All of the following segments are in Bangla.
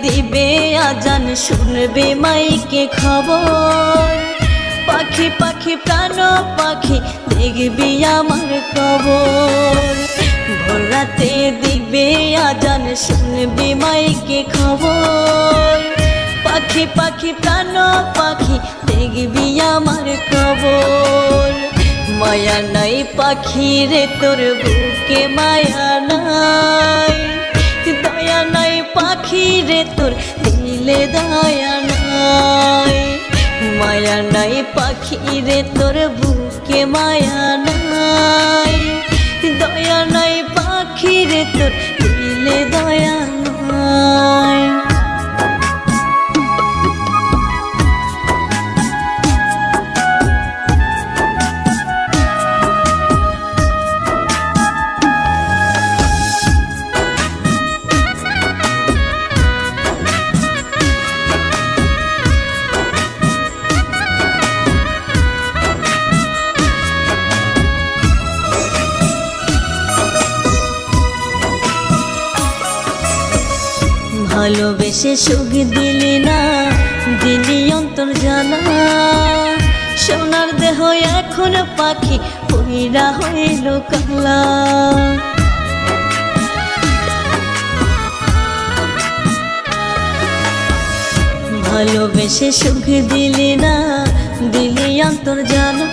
দিবে আজান শুনবে মাইকে খবর। পাখি পাখি প্রাণ পাখি দেখবি আমার কবর। ভোর রাতে দিবে আজান শুনবি মাইকে খবর। পাখি পাখি প্রাণ পাখি দেখবি আমার কবর। মায়া নাই পাখি রে তোর বুকে মায়া নাই। দয়া নাই পাখি রে তোর দিলে দয়া নাই। মায়া নাই পাখি রে তোর বুকে মায়া নাই। দয়া নাই পাখি রে তোর দিলে দয়া নাই। ভালোবেসে সুখ দিলি না, দিলি অন্তর জানা। সোনার দেহ এখন পাখি পইরা হইল কালা। ভালোবেসে সুখ দিলি না, দিলি অন্তর জানা।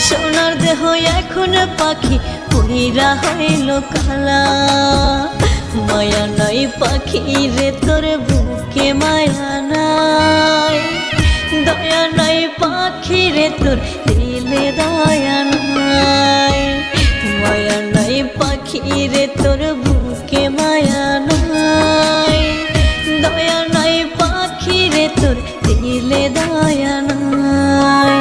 সোনার দেহ এখন পাখি পইরা হইল কালা। মায়া নাই পাখি রে তোর বুকে মায়া নাই। দয়া নাই পাখি রে তোর দিলে দয়া নাই। মায়া নাই পাখি রে তোর বুকে মায়া নাই। দয়া নাই পাখি রে তোর দিলে দয়া নাই।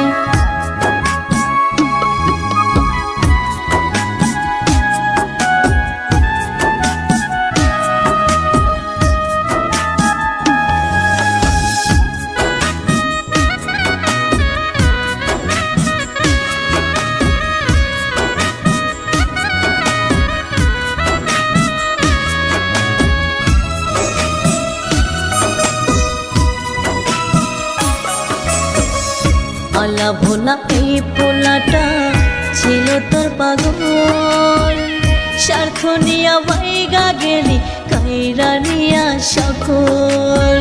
আলা ভোলা এই পোলাটা ছিল তোর পাগল। স্বার্থ নিয়া বাইগা গেলি কাইরা নিয়া সকল।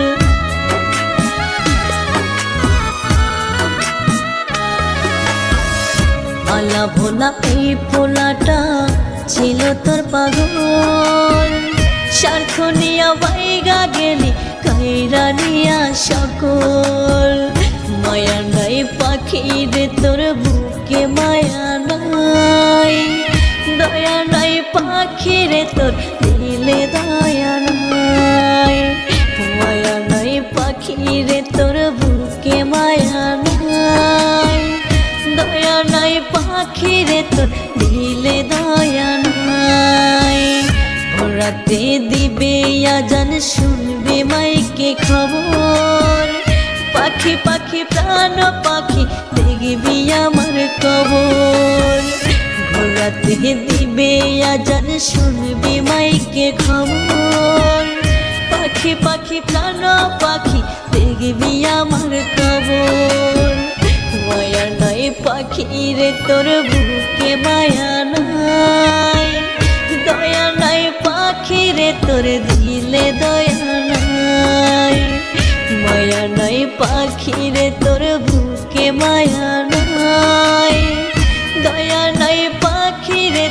আলা ভোলা এই পোলাটা ছিল তোর পাগল। স্বার্থ নিয়া বাইগা গেলি কাইরা নিয়া সকল। মায়া নাই পাখি রে তোর বুকে মায়া নাই। দয়া নাই পাখি রে তোর দিলে দয়া নাই। মায়া নাই পাখি রে তোর বুকে মায়া নাই। দয়া নাই পাখি রে তোর দিলে দয়া নাই। ভোর রাতে দিবে আজান শুনবে মাইকে খবর। পাখি পাখি প্রাণ পাখি দেখবি আমার কবর। ভোর রাতে দিবে আজান শুনবি মাইকে খবর। পাখি পাখি প্রাণ পাখি দেখবি আমার কবর। মায়া নাই পাখি রে তোর বুকে মায়া নাই। দয়া নাই পাখি রে তোর দিলে দয়া নাই। মায়া নাই পাখি রে তোর বুকে মায়া নাই। দয়া নাই পাখি রে